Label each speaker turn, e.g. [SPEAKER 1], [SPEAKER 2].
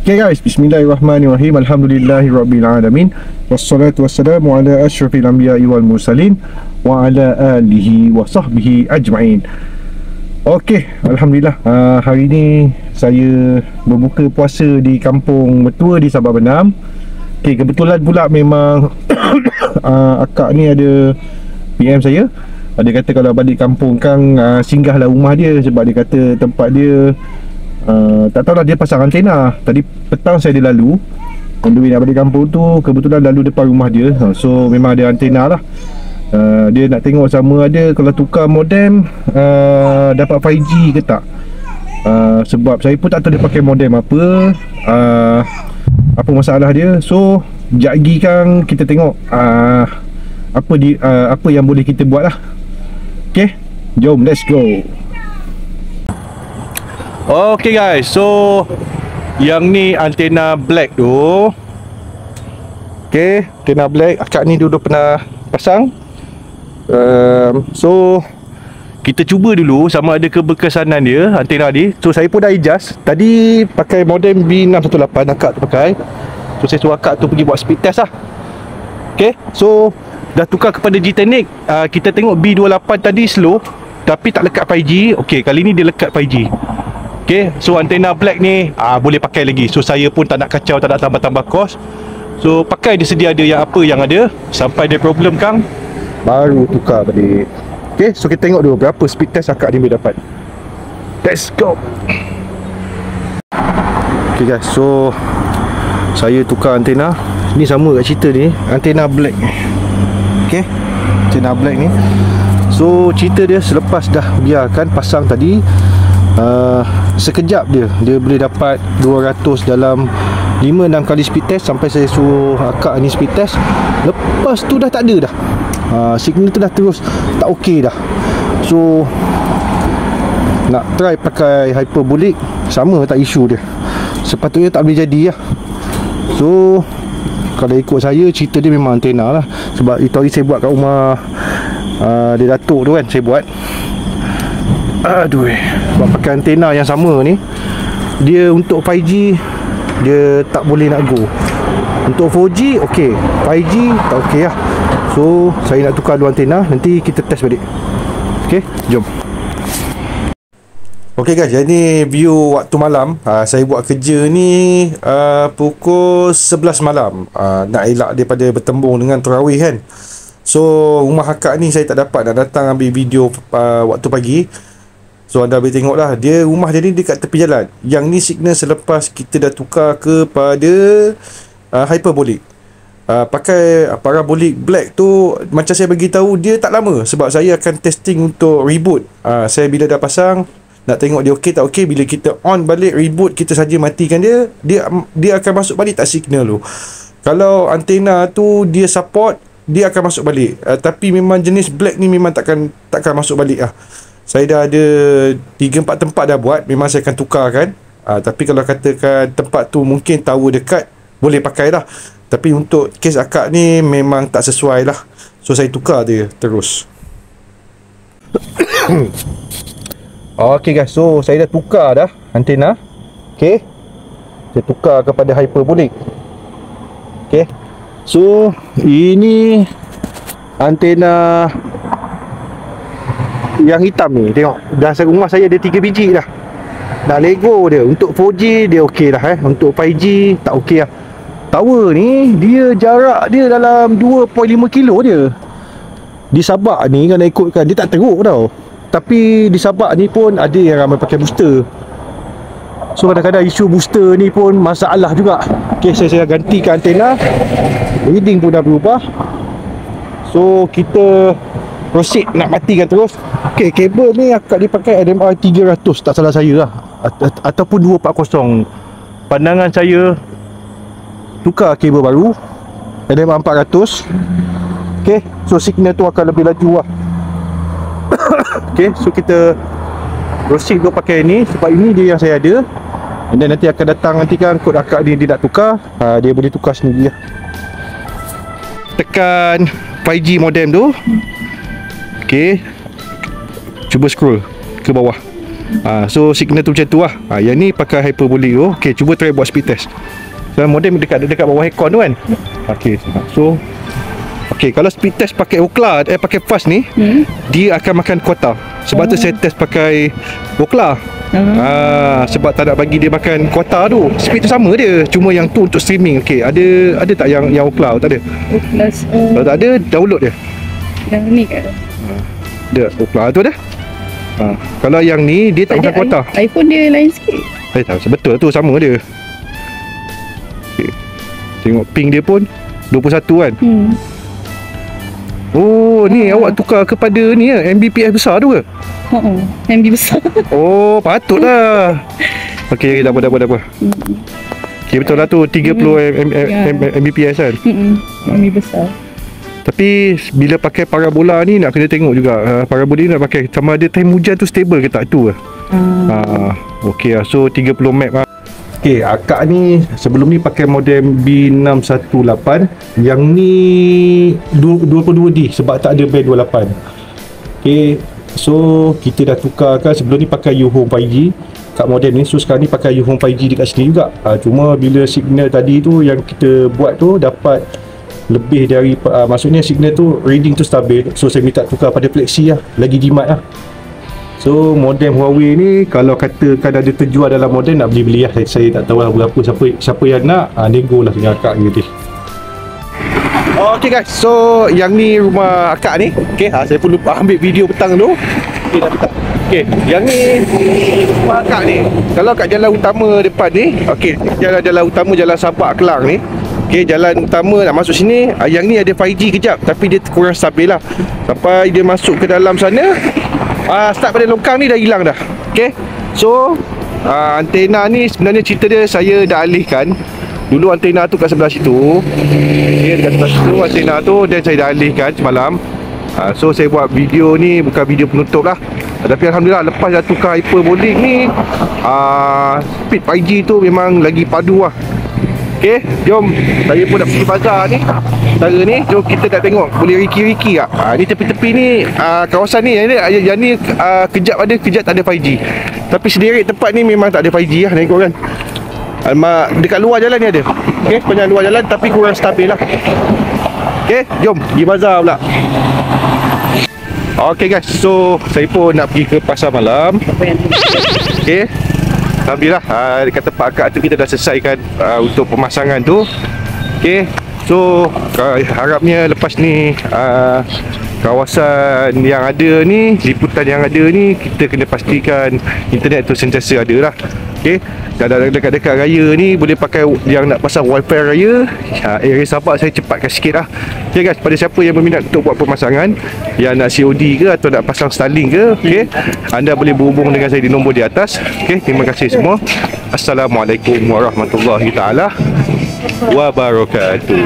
[SPEAKER 1] Okay guys, bismillahirrahmanirrahim. Alhamdulillahirrabbilalamin. Wassalatu wassalamu ala asyrafil anbiya'i wal mursalin wa ala alihi wa sahbihi ajma'in. Okay, Alhamdulillah, hari ni saya berbuka puasa di kampung mertua di Sabah Benam. Okay, kebetulan pula memang akak ni ada PM saya. Dia kata kalau balik kampung Kang, singgahlah rumah dia, sebab dia kata tempat dia tak tahulah, dia pasang antena. Tadi petang saya dia lalu on the way nak balik kampung tu, kebetulan lalu depan rumah dia. So memang ada antena lah. Dia nak tengok sama ada kalau tukar modem dapat 5G ke tak. Sebab saya pun tak tahu dia pakai modem apa, apa masalah dia. So sekejap lagi kan kita tengok apa yang boleh kita buat lah. Okay, jom let's go. Okay guys, so yang ni antena black tu. Okay, antena black akak ni dulu pernah pasang. So kita cuba dulu sama ada keberkesanan dia antena ni. So saya pun dah adjust. Tadi pakai modem B618 akak tu pakai. So saya suruh akak tu pergi buat speed test lah. Okay, so dah tukar kepada G-Technic. Kita tengok B28 tadi slow tapi tak lekat 5G. Okay, kali ni dia lekat 5G. Okay, so antena black ni boleh pakai lagi. So saya pun tak nak kacau, tak nak tambah-tambah kos. So pakai dia sedia ada yang apa yang ada. Sampai dia problem Kang, baru tukar balik. Okay, so kita tengok dulu berapa speed test akak ni boleh dapat. Let's go. Okay guys, so saya tukar antena. Ni sama kat cerita ni, antena black. Okay, antena black ni. So cerita dia selepas dah biarkan pasang tadi, sekejap dia boleh dapat 200 dalam 5-6 kali speed test. Sampai saya suruh akak ni speed test, lepas tu dah tak ada dah. Signal tu dah terus tak okey dah. So nak try pakai hyperbolic, sama tak isu dia. Sepatutnya tak boleh jadi lah. So kalau ikut saya, cerita dia memang antena lah. Sebab itu hari saya buat kat rumah dia datuk tu kan, saya buat. Aduh, sebab pakai antena yang sama ni, dia untuk 5G dia tak boleh nak go. Untuk 4G okey, 5G tak okey lah. So saya nak tukar dua antena, nanti kita test balik. Okey, jom. Okey guys, jadi view waktu malam. Saya buat kerja ni pukul 11 malam. Nak elak daripada bertembung dengan tarawih kan. So rumah akak ni saya tak dapat nak datang ambil video waktu pagi. So anda boleh tengok lah, dia rumah dia ni dekat tepi jalan. Yang ni signal selepas kita dah tukar kepada hyperbolic. Pakai parabolic black tu, macam saya bagi tahu, dia tak lama. Sebab saya akan testing untuk reboot. Saya bila dah pasang, nak tengok dia okey tak okey. Bila kita on balik reboot, kita saja matikan dia, dia akan masuk balik tak signal tu. Kalau antena tu dia support, dia akan masuk balik. Tapi memang jenis black ni memang takkan masuk balik lah. Saya dah ada 3-4 tempat dah buat, memang saya akan tukar kan. Tapi kalau katakan tempat tu mungkin tower dekat, boleh pakai lah. Tapi untuk kes akak ni memang tak sesuai lah. So saya tukar dia terus. Okay guys, so saya dah tukar dah antena. Okay, saya tukar kepada hyperbolic. Okay, so ini antena yang hitam ni, tengok dah rumah saya ada 3 biji dah. Dah lego dia. Untuk 4G dia okey dah Untuk 5G tak okey lah. Tower ni dia jarak dia dalam 2.5 kilo dia. Di Sabak ni kalau ikutkan, dia tak teruk tau. Tapi di Sabak ni pun ada yang ramai pakai booster. So kadang-kadang isu booster ni pun masalah juga. Okay, saya gantikan antena. Reading pun dah berubah. So kita proceed nak matikan terus. Okay, kabel ni akak dipakai RMR 300 tak salah saya lah, ataupun 240. Pandangan saya tukar kabel baru RMR 400. Okay, so signal tu akan lebih laju lah. Okay, so kita proceed dulu pakai ni, sebab ini dia yang saya ada. And then nanti akan datang, nantikan kod akak ni dia nak tukar, dia boleh tukar sendiri lah. Tekan 5G modem tu. Okay, cuba scroll ke bawah. So signal tu macam tu lah. Yang ni pakai hyperbolic tu. Okay, cuba try buat speed test. So modem dekat bawah aircon tu kan. Okay, so kalau speed test pakai Ookla, pakai fast ni, dia akan makan kuota. Sebab tu saya test pakai Ookla. Sebab tak nak bagi dia makan kuota tu. Speed tu sama dia, cuma yang tu untuk streaming. Okay, ada tak yang Ookla? Tak ada. Kalau tak ada, download dia.
[SPEAKER 2] Yang ni kan?
[SPEAKER 1] Ada Ookla tu ada. Kalau yang ni dia tak makan kuota.
[SPEAKER 2] iPhone dia lain sikit.
[SPEAKER 1] Tak, betul tu, sama dia. Okay. Tengok ping dia pun 21 kan. Oh, ni awak tukar kepada ni Mbps besar tu ke?
[SPEAKER 2] MB besar.
[SPEAKER 1] Oh, patutlah. Okey, dah apa. Okey, betul lah tu 30 Mbps kan.
[SPEAKER 2] MB besar.
[SPEAKER 1] Tapi bila pakai parabola ni nak kena tengok juga. Parabola ni nak pakai sama ada time hujan tu stable ke tak tu. Okey, so 30 Mbps. Okey, akak ni sebelum ni pakai modem B618. Yang ni 22D sebab tak ada band 28. Okey, so kita dah tukarkan. Sebelum ni pakai Uhong 5G kat modem ni. So sekarang ni pakai Uhong 5G dekat sini juga. Cuma bila signal tadi tu yang kita buat tu dapat lebih dari maksudnya signal tu reading tu stabil. So saya minta tukar pada Flexi lah, lagi jimat lah. So modem Huawei ni kalau katakan ada terjual dalam modem, nak beli lah. Saya tak tahu lah berapa. Siapa yang nak nego lah dengan akak gitu. Okay guys, so yang ni rumah akak ni. Okay, saya pun lupa ambil video petang tu. Okay, dah petang. Okay, yang ni rumah akak ni. Kalau kat jalan utama depan ni, okay, jalan utama Jalan Sabak Kelang ni. Okay, jalan utama nak masuk sini, yang ni ada 5G kejap, tapi dia kurang stabil lah. Sampai dia masuk ke dalam sana, start pada longkang ni dah hilang dah. Okay, so antena ni sebenarnya cerita dia saya dah alihkan. Dulu antena tu kat sebelah situ. Okay, dekat sebelah situ antena tu, dan saya dah alihkan semalam. So saya buat video ni bukan video penutup lah. Tapi Alhamdulillah lepas dah tukar hyperbolic ni, speed 5G tu memang lagi padu lah. Okay, jom. Saya pun nak pergi bazar ni. Sementara ni, jom kita nak tengok. Boleh riki-riki tak? Ni tepi-tepi ni, kawasan ni, yang ni kejap ada, kejap tak ada 5G. Tapi sendiri tempat ni memang tak ada 5G lah, tengok kan. Dekat luar jalan ni ada. Okay, banyak luar jalan tapi kurang stabil lah. Okay, jom pergi bazar pula. Okay guys, so saya pun nak pergi ke pasar malam. Okay, alhamdulillah dekat tempat akak tu kita dah selesaikan untuk pemasangan tu. Okay, so harapnya lepas ni kawasan yang ada ni, liputan yang ada ni, kita kena pastikan internet tu sentiasa ada lah. Okay, dan dekat-dekat raya ni boleh pakai yang nak pasang wifi raya. Area Sabak saya cepatkan sikit lah. Okay guys, pada siapa yang berminat untuk buat pemasangan, yang nak COD ke atau nak pasang Starlink ke, okay, anda boleh berhubung dengan saya di nombor di atas. Okay, terima kasih semua. Assalamualaikum warahmatullahi taala wabarakatuh.